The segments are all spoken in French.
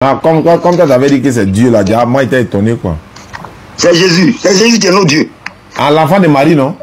Ah, comme tu avais dit que c'est Dieu là, déjà, moi j'étais étonné quoi. C'est Jésus qui est notre Dieu. Ah, l'enfant de Marie, non?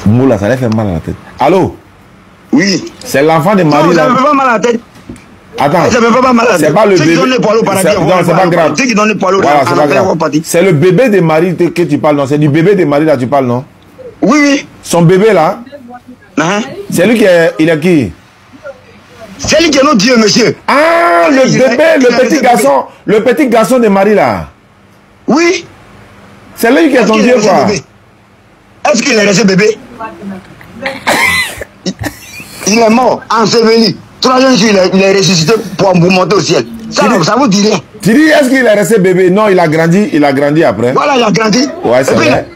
Moula, ça lui fait mal à la tête. Allô? Oui. C'est l'enfant de Marie. Non, là. ça ne fait pas mal à la tête. Attends. Ça ne fait pas mal à la tête. C'est pas le bébé. bébé. Ceux qui donnent les poids au paradis. Non, c'est pas grave. Ceux qui donnent les poids au voilà, c'est pas grave. C'est le bébé de Marie que tu parles, non? C'est du bébé de Marie là tu parles, non? Oui, oui. Son bébé là? C'est lui qui est. Il est qui? C'est lui qui est notre Dieu, monsieur. Ah, le bébé, le petit garçon de Marie là. Oui. C'est lui qui est ton Dieu quoi. Est-ce qu'il est resté bébé? Il est mort, enseveli. 3 jours, il est ressuscité pour monter au ciel. Ça vous dit rien. Tu dis, est-ce qu'il est resté bébé? Non, il a grandi après. Voilà, il a grandi. Ouais, c'est vrai.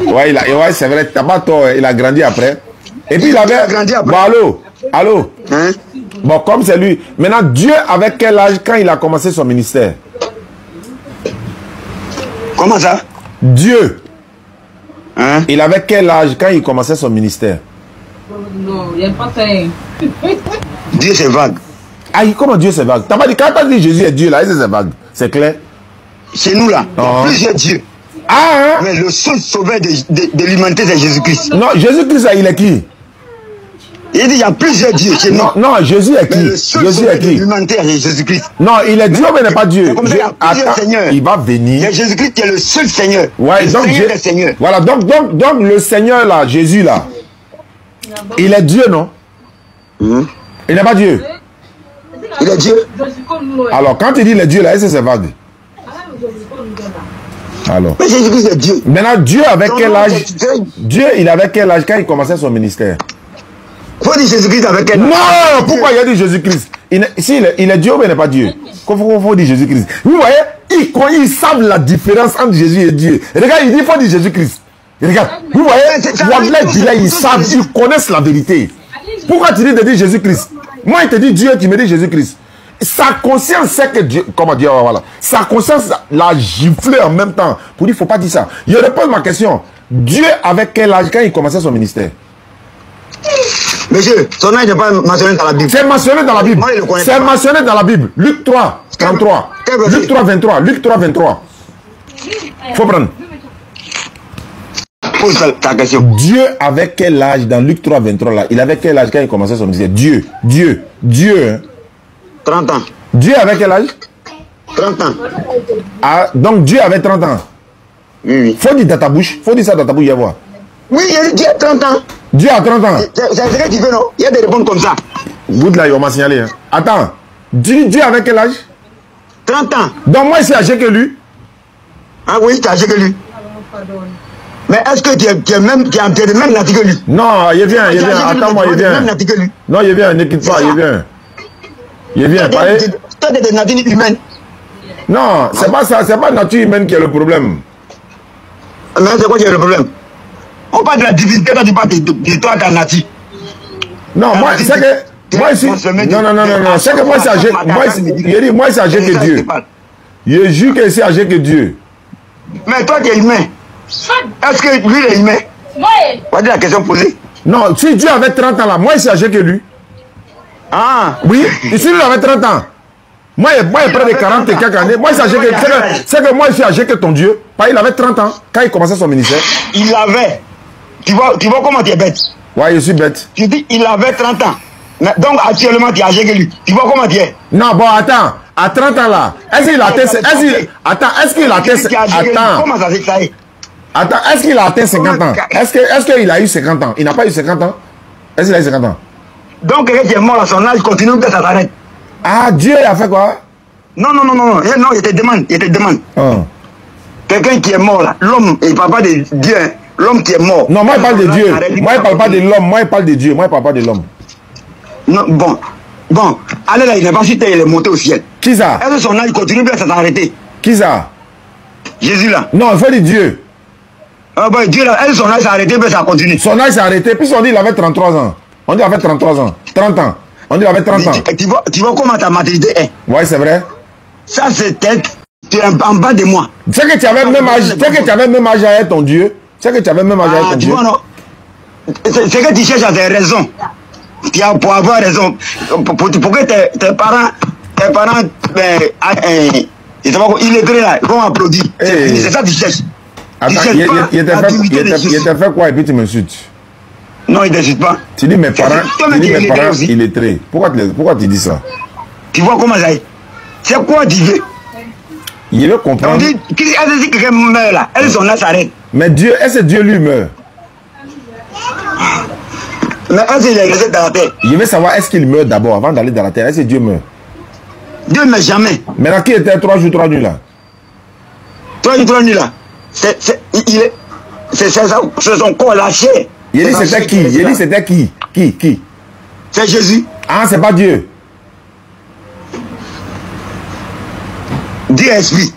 Ouais, c'est vrai, t'as pas tort, il a grandi après. Et puis il avait grandi après. Bon, allô? Hein? Bon, comme c'est lui. Maintenant, Dieu avait quel âge quand il a commencé son ministère? Comment ça? Dieu. Hein? Il avait quel âge quand il commençait son ministère? Non, il n'y a pas ça. Dieu c'est vague. Ah, comment Dieu c'est vague? T'as pas dit, quand t'as dit Jésus est Dieu là, c'est vague. C'est clair? Chez nous là, il y a plusieurs dieux. Ah, hein? Mais le seul sauveur de l'humanité c'est Jésus-Christ. Non, Jésus-Christ il est qui? Il dit il y a plusieurs dieux chez nous. Non, Jésus est qui? Mais le seul Jésus est qui? de l'humanité c'est Jésus-Christ. Non, il est Dieu mais il n'est pas Dieu. Comme il y a plusieurs seigneurs. Il va venir. Il y a Jésus-Christ qui est le seul Seigneur. Ouais, le donc Seigneur des seigneurs. Voilà, donc le Seigneur là, Jésus là, il est Dieu, non? Il n'est pas Dieu. Il est Dieu. Alors, quand tu dis il est Dieu là, est-ce que c'est vague? Alors. Mais Jésus-Christ est Dieu. Maintenant, Dieu avec quel âge? Dieu, il avait quel âge quand il commençait son ministère? Faut dire Jésus-Christ avec quel âge? Non! Pourquoi il a dit Jésus-Christ? Il est Dieu ou il n'est pas Dieu? Faut dire Jésus-Christ. Vous voyez, ils savent la différence entre Jésus et Dieu. Regarde, il dit faut dire Jésus-Christ. Regarde, vous voyez, ils savent, ils connaissent la vérité. Pourquoi tu dis de dire Jésus-Christ? Moi, il te dit Dieu, tu me dis Jésus-Christ. Sa conscience sait que Dieu, comment dire, voilà. Sa conscience l'a giflé en même temps. Pour dire, il ne faut pas dire ça. Je réponds ma question. Dieu avec quel âge quand il commençait son ministère? Monsieur, son âge n'est pas mentionné dans la Bible. C'est mentionné dans la Bible. C'est mentionné dans la Bible. Luc 3, 33. Luc 3, 23. Luc 3, 23. Faut prendre. Pose ta question. Dieu avait quel âge dans Luc 3, 23 là? Il avait quel âge quand il commençait son ministère? Dieu. Hein? 30 ans. Dieu avait quel âge? 30 ans. Ah, donc Dieu avait 30 ans. Oui. Faut dire dans ta bouche. Faut dire ça dans ta bouche, y voir. Oui, il a dit Dieu a 30 ans. Dieu a 30 ans. C'est ce que tu veux, non? Il y a des réponses comme ça. Good là, il m'a signalé. Hein. Attends. Dieu avait quel âge? 30 ans. Donc moi, c'est âgé que lui. Ah oui, tu es âgé que lui. Mais est-ce que tu es même natif que lui? Non, il vient. Attends-moi, il vient. Non, il vient, ne quitte pas, il vient. Il vient, pareil. Toi, tu es des natures humaines. Non, c'est pas ça, c'est pas la nature humaine qui est le problème. Mais c'est quoi qui est le problème? On parle de la divinité, toi tu parles de toi, ta nature. Non, moi, c'est que. Moi, ici. Non. C'est que moi, c'est âgé. Moi, c'est âgé que Dieu. Je jure que c'est âgé que Dieu. Mais toi, tu es humain. Est-ce que lui, il est humain? Oui. On va dire la question posée. Non, si Dieu avait 30 ans là, moi, c'est âgé que lui. Ah. Oui, ici, lui avait 30 ans. Moi, il est près de 40 et quelques années. Moi, c'est que moi, je suis âgé que ton Dieu. Il avait 30 ans quand il commençait son ministère. Il avait. Tu vois comment tu es bête? Ouais, je suis bête. Tu dis, il avait 30 ans. Mais donc, actuellement, tu es âgé que lui. Tu vois comment tu es? Non, bon, attends. À 30 ans là, est-ce qu'il a atteint... Est-ce qu'il a atteint... Comment ça est? Attends, est-ce qu'il a atteint 50 ans? Est-ce qu'il a eu 50 ans? Il n'a pas eu 50 ans? Est-ce qu'il a eu 50 ans? Donc, quelqu'un qui est mort à son âge continue que ça s'arrête. Ah, Dieu a fait quoi? Non, il te demande. Oh. Quelqu'un qui est mort là, l'homme, il ne parle pas de Dieu, l'homme qui est mort. Non, moi, il parle de Dieu. Moi, il ne parle pas de l'homme. Moi, il parle de Dieu. Moi, il ne parle pas de l'homme. Non, bon, allez là, il n'est pas si il est monté au ciel. Qui ça? Est-ce que son âge continue que ça s'arrêter? Qui ça? Jésus là. Non, il faut dire Dieu. Ah bon, Dieu là, est-ce que son âge s'est arrêté, mais ça continue? Son âge s'est arrêté, puis on dit qu'il avait 33 ans. On dit qu'il avait 33 ans. 30 ans. On dit qu'il avait 30 ans. Tu vois comment ta maturité est? Ouais, c'est vrai. Ça, c'est peut-être, tu es en bas de moi. C'est que tu avais même âge. C'est que tu avais même âge avec ton Dieu. C'est que tu avais même âge avec ton Dieu. C'est que tu cherches à des raisons. Tu as pour avoir raison. Pour que tes parents, illettrés là, vont applaudir. C'est ça que tu cherches. Attends, il t'a fait quoi et puis tu m'insultes? Non, il ne t'insulte pas. Tu dis mes parents, illettrés. Pourquoi tu dis ça? Tu vois comment ça est? C'est quoi tu veux? Il veut comprendre. On dit, est-ce que quelqu'un meurt là? Est-ce que son âge s'arrête? Mais Dieu, est-ce que Dieu lui meurt? Mais est-ce qu'il est resté dans la terre? Je veux savoir, est-ce qu'il meurt d'abord avant d'aller dans la terre? Est-ce que Dieu meurt? Dieu ne meurt jamais. Maintenant, qui était 3 jours, 3 nuits là? 3 jours, 3 nuits là. C'est son corps lâché. Il dit c'était qui? Il dit c'était qui? Qui? C'est Jésus. Ah, c'est pas Dieu. Dieu est esprit.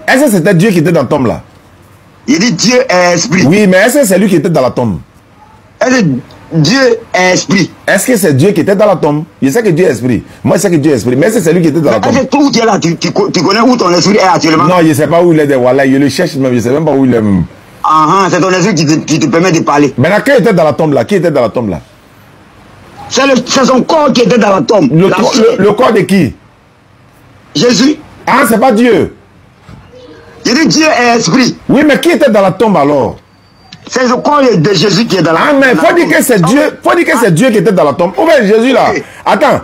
Est-ce que c'était Dieu qui était dans la tombe là? Il dit Dieu est esprit. Oui, mais est-ce que c'est lui qui était dans la tombe? Est-ce que Dieu est esprit? Est-ce que c'est Dieu qui était dans la tombe? Je sais que Dieu est esprit. Moi, je sais que Dieu est esprit. Mais est-ce que c'est lui qui était dans la tombe? Est-ce que tout est là? Tu connais où ton esprit est actuellement? Non, je ne sais pas où il est. Voilà, je le cherche même. Je ne sais même pas où il est même. C'est ton esprit qui te permet de parler. Maintenant, qui était dans la tombe là? Qui était dans la tombe là? C'est son corps qui était dans la tombe. Le corps de qui? Jésus. Ah, c'est pas Dieu. Il dit Dieu est esprit. Oui, mais qui était dans la tombe alors? C'est le corps de Jésus qui est dans la tombe. Ah, mais il faut dire que c'est Dieu. Faut dire que c'est Dieu qui était dans la tombe. Où est Jésus là? Attends.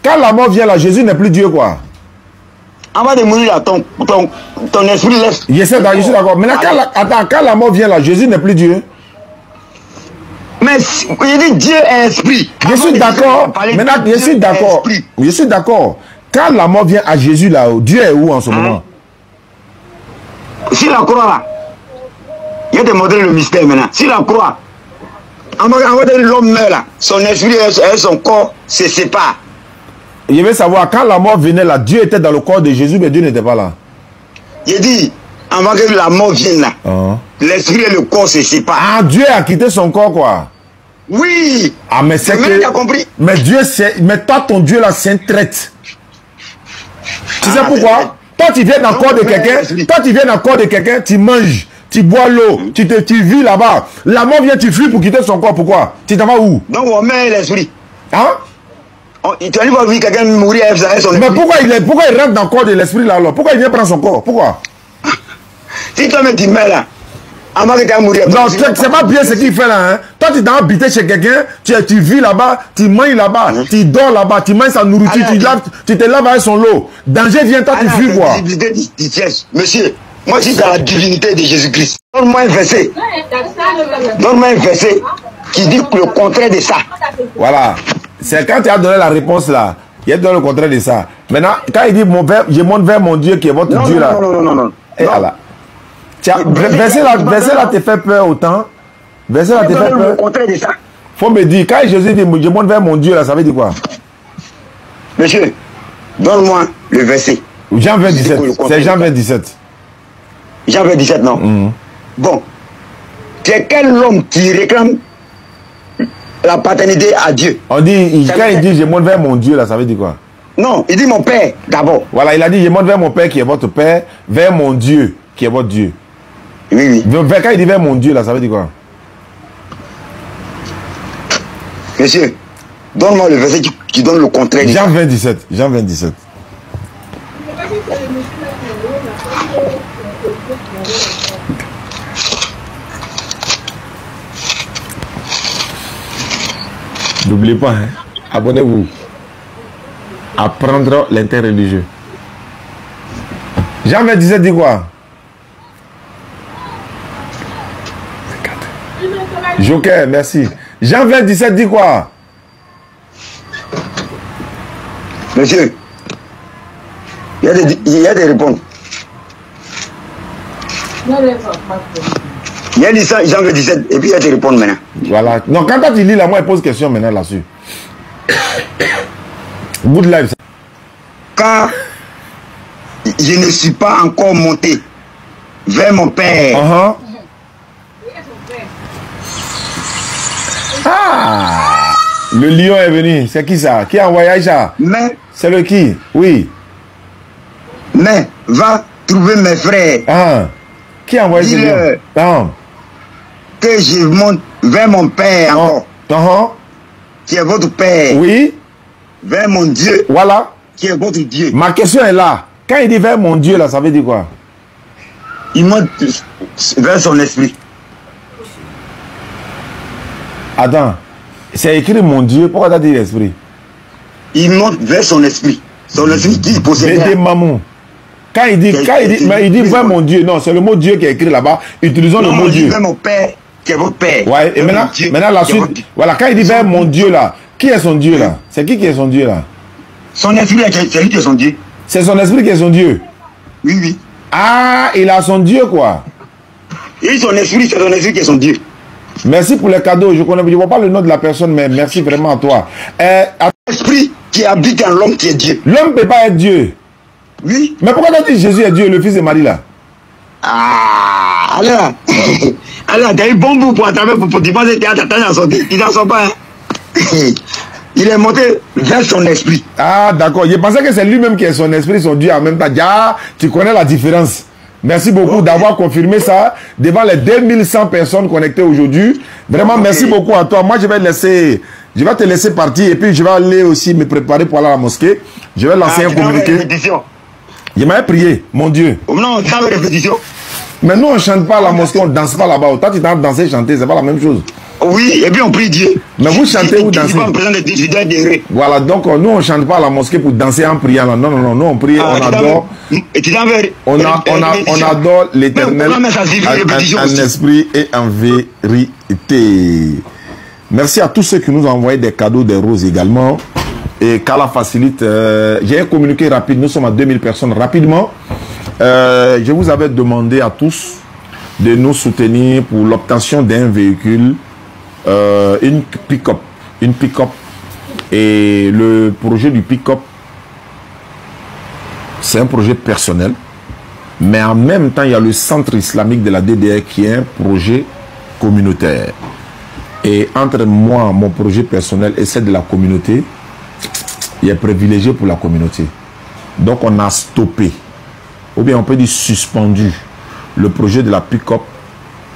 Quand la mort vient là, Jésus n'est plus Dieu quoi. Avant de mourir là, ton esprit laisse. Je suis d'accord. Maintenant, quand la mort vient là, Jésus n'est plus Dieu. Mais il dit Dieu est esprit. Je suis d'accord. Maintenant, je suis d'accord. Je suis d'accord. Quand la mort vient à Jésus là, Dieu est où en ce moment? Si la croix là, il y a te montrer le mystère maintenant. Si la croix, avant que l'homme meurt là, son esprit et son corps se séparent. Je veux savoir, quand la mort venait là, Dieu était dans le corps de Jésus, mais Dieu n'était pas là. Il dit, avant que la mort vienne là, l'esprit et le corps se séparent. Ah, Dieu a quitté son corps quoi. Oui. Ah, mais c'est que... Tu as compris? Mais Dieu, mais toi, ton Dieu là, c'est un traître. Tu sais pourquoi? Toi, tu viens dans le corps de quelqu'un, tu manges, tu bois l'eau, tu vis là-bas. La mort vient, tu fuis pour quitter son corps. Pourquoi? Tu t'en vas où? Donc on met l'esprit. Hein? Tu vas voir quelqu'un mourir avec son esprit. Mais pourquoi il rentre dans le corps de l'esprit là alors? Pourquoi il vient prendre son corps? Pourquoi? Si toi-même tu meurs là, avant que tu vas mourir. Non, c'est pas bien ce qu'il fait là. Hein? Toi, tu t'es habité chez quelqu'un, tu vis là-bas, tu manges là-bas, tu dors là-bas, tu manges sa nourriture, tu te laves avec son lot. Danger vient, toi, tu fuis quoi? Monsieur, moi je suis dans la divinité de Jésus-Christ. Donne-moi un verset. Donne-moi un verset qui dit le contraire de ça. Voilà. C'est quand tu as donné la réponse là. Il a donné le contraire de ça. Maintenant, quand il dit je monte vers mon Dieu qui est votre Dieu là. Non. Et voilà. Verset là te fait peur autant. Verset là te fait peur. Le contraire de ça. Faut me dire, quand Jésus dit je monte vers mon Dieu là, ça veut dire quoi? Monsieur, donne-moi le verset. Jean 27. C'est Jean 27. Jean 27, non? Bon. C'est quel homme qui réclame la paternité à Dieu? On dit, quand il dit je monte vers mon Dieu là, ça veut dire quoi? Non, il dit mon père d'abord. Voilà, il a dit je monte vers mon père qui est votre père, vers mon Dieu qui est votre Dieu. Oui. Quand il dit vers mon Dieu là, ça veut dire quoi? Monsieur, donne-moi le verset qui donne le contraire. Jean 27. Jean 27. N'oubliez pas, hein? Abonnez-vous. Apprendre l'interreligieux. Jean 27 dit quoi? Joker, merci. Jean 27 dit quoi? Monsieur, il y a des réponses. Il y a dit ça, Jean 27, et puis il y a des réponses maintenant. Voilà. Non, quand tu lis là, moi, je pose question maintenant là-dessus. Good life. Quand je ne suis pas encore monté vers mon père. Ah, le lion est venu. C'est qui ça? Qui a envoyé ça? Mais. C'est le qui? Oui. Mais va trouver mes frères. Ah. Qui a envoyé ce lion? Que je monte vers mon père encore. qui est votre père, oui, vers mon Dieu, voilà. qui est votre Dieu. Ma question est là. Quand il dit vers mon Dieu, là, ça veut dire quoi? Il monte vers son esprit. Attends, c'est écrit mon Dieu, pourquoi tu as dit l'esprit? Il monte vers son esprit. Son esprit qui possède. Médé Mamou. Quand il dit vers mon Dieu, non, c'est le mot Dieu qui est écrit là-bas. Utilisons le mot Dieu. Vers mon père, qui est votre père. Ouais, et maintenant la suite. Voilà, quand il dit vers mon Dieu là, qui est son Dieu là? C'est qui est son Dieu là? Son esprit, c'est lui qui est son Dieu. C'est son esprit qui est son Dieu. Oui, oui. Ah, il a son Dieu quoi. Et son esprit, c'est son esprit qui est son Dieu. Merci pour les cadeaux. Je ne vois pas le nom de la personne, mais merci vraiment à toi. L'esprit qui habite en l'homme qui est Dieu. L'homme ne peut pas être Dieu. Oui. Mais pourquoi tu as dit Jésus est Dieu, le fils de Marie là? Ah, alors, t'as eu bon bout pour attraper pour dire que tu n'en sorti. Il n'en sort pas. Il est monté vers son esprit. Ah, d'accord. Je pensais que c'est lui-même qui est son esprit, son Dieu en même temps. Ah, tu connais la différence. Merci beaucoup d'avoir confirmé ça devant les 2100 personnes connectées aujourd'hui. Vraiment, merci beaucoup à toi. Moi, je vais te laisser partir et puis je vais aller aussi me préparer pour aller à la mosquée. Je vais lancer un communiqué. Je m'avais prié, mon Dieu. Non, on fait répétition. Mais nous, on ne chante pas à la mosquée, on ne danse pas là-bas. Toi, tu t'as dansé, chanter, c'est pas la même chose. Oui, et puis on prie Dieu. Mais vous chantez ou dansez? Voilà, donc nous, on ne chante pas à la mosquée pour danser en priant. Non, non, non, nous, on prie, on adore. On adore l'Éternel en esprit et en vérité. Merci à tous ceux qui nous ont envoyé des cadeaux, des roses également. Et qu'Allah facilite. J'ai un communiqué rapide. Nous sommes à 2000 personnes. Rapidement, je vous avais demandé à tous de nous soutenir pour l'obtention d'un véhicule, une pick-up. Une pick-up. Et le projet du pick-up, c'est un projet personnel. Mais en même temps, il y a le centre islamique de la DDR qui est un projet communautaire. Et entre moi, mon projet personnel et celle de la communauté, il est privilégié pour la communauté. Donc on a stoppé, ou bien on peut dire suspendu, le projet de la pick-up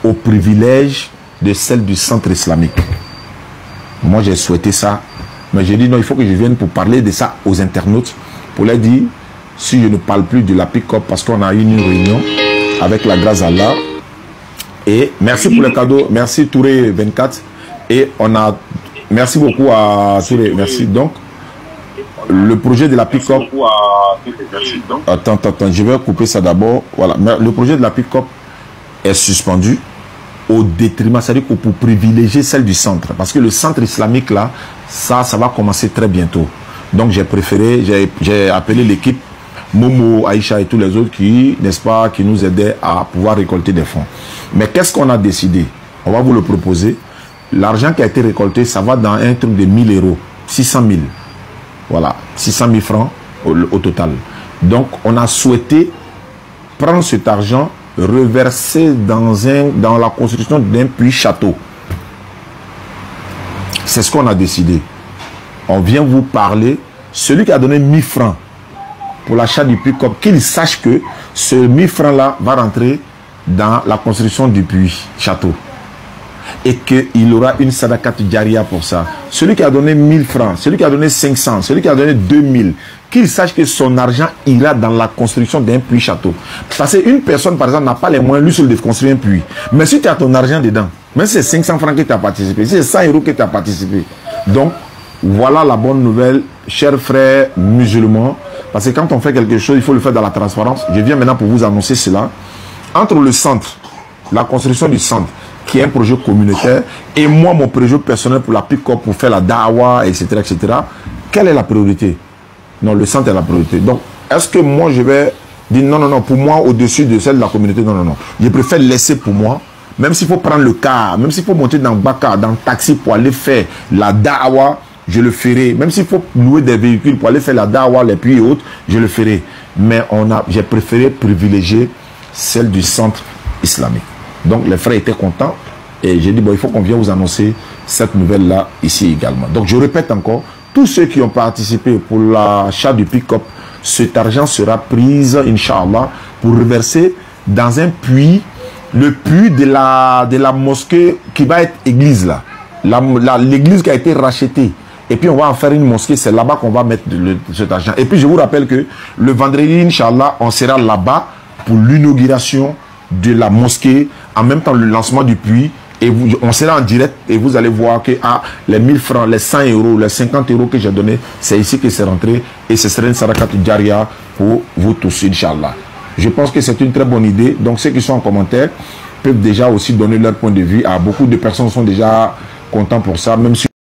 au privilège de celle du centre islamique. Moi j'ai souhaité ça, mais j'ai dit non, il faut que je vienne pour parler de ça aux internautes, pour leur dire, si je ne parle plus de la pick-up, parce qu'on a eu une réunion avec la grâce à Allah. Et merci pour le cadeau, merci Touré 24. Et on a, merci beaucoup à Touré, merci. Donc, le projet de la pick-up, attends, je vais couper ça d'abord. Voilà, le projet de la pick-up est suspendu au détriment, c'est-à-dire pour privilégier celle du centre. Parce que le centre islamique là, ça va commencer très bientôt. Donc j'ai préféré, j'ai appelé l'équipe, Momo, Aïcha et tous les autres qui, n'est-ce pas, qui nous aidaient à pouvoir récolter des fonds. Mais qu'est-ce qu'on a décidé? On va vous le proposer. L'argent qui a été récolté, ça va dans un truc de 1000 euros, 600 000. Voilà, 600 000 francs au total. Donc, on a souhaité prendre cet argent, reverser dans la construction d'un puits-château. C'est ce qu'on a décidé. On vient vous parler. Celui qui a donné 1000 francs pour l'achat du pick-up, qu'il sache que ce 1000 francs-là va rentrer dans la construction du puits-château. Et qu'il aura une sadakat djaria pour ça. Celui qui a donné 1000 francs, celui qui a donné 500, celui qui a donné 2000, qu'il sache que son argent ira dans la construction d'un puits-château. Parce qu'une personne, par exemple, n'a pas les moyens lui seul de construire un puits. Mais si tu as ton argent dedans, même si c'est 500 francs que tu as participé, si c'est 100 euros que tu as participé. Donc, voilà la bonne nouvelle, chers frères musulmans. Parce que quand on fait quelque chose, il faut le faire dans la transparence. Je viens maintenant pour vous annoncer cela. Entre le centre, la construction du centre, qui est un projet communautaire, et moi, mon projet personnel pour la pick-up, pour faire la dawa, etc., etc., quelle est la priorité? Non, le centre est la priorité. Donc, est-ce que moi, je vais dire non, non, non, pour moi, au-dessus de celle de la communauté? Non, non, non. Je préfère laisser pour moi, même s'il faut prendre le car, même s'il faut monter dans le Baka, dans le taxi pour aller faire la dawa, je le ferai. Même s'il faut louer des véhicules pour aller faire la dawa, les puits et autres, je le ferai. Mais j'ai préféré privilégier celle du centre islamique. Donc les frères étaient contents et j'ai dit bon, il faut qu'on vienne vous annoncer cette nouvelle là ici également. Donc je répète encore, tous ceux qui ont participé pour l'achat du pick-up, cet argent sera pris, Inch'Allah, pour reverser dans un puits, le puits de la mosquée qui va être église là. L'église qui a été rachetée Et puis on va en faire une mosquée. C'est là-bas qu'on va mettre cet argent. Et puis je vous rappelle que le vendredi, Inch'Allah, on sera là-bas pour l'inauguration de la mosquée. En même temps, le lancement du puits. Et on sera en direct et vous allez voir que les 1000 francs, les 100 euros, les 50 euros que j'ai donné, c'est ici que c'est rentré. Et ce serait une sarakat Djaria pour vous tous, Inch'Allah. Je pense que c'est une très bonne idée. Donc ceux qui sont en commentaire peuvent déjà aussi donner leur point de vue. Beaucoup de personnes sont déjà contents pour ça, même si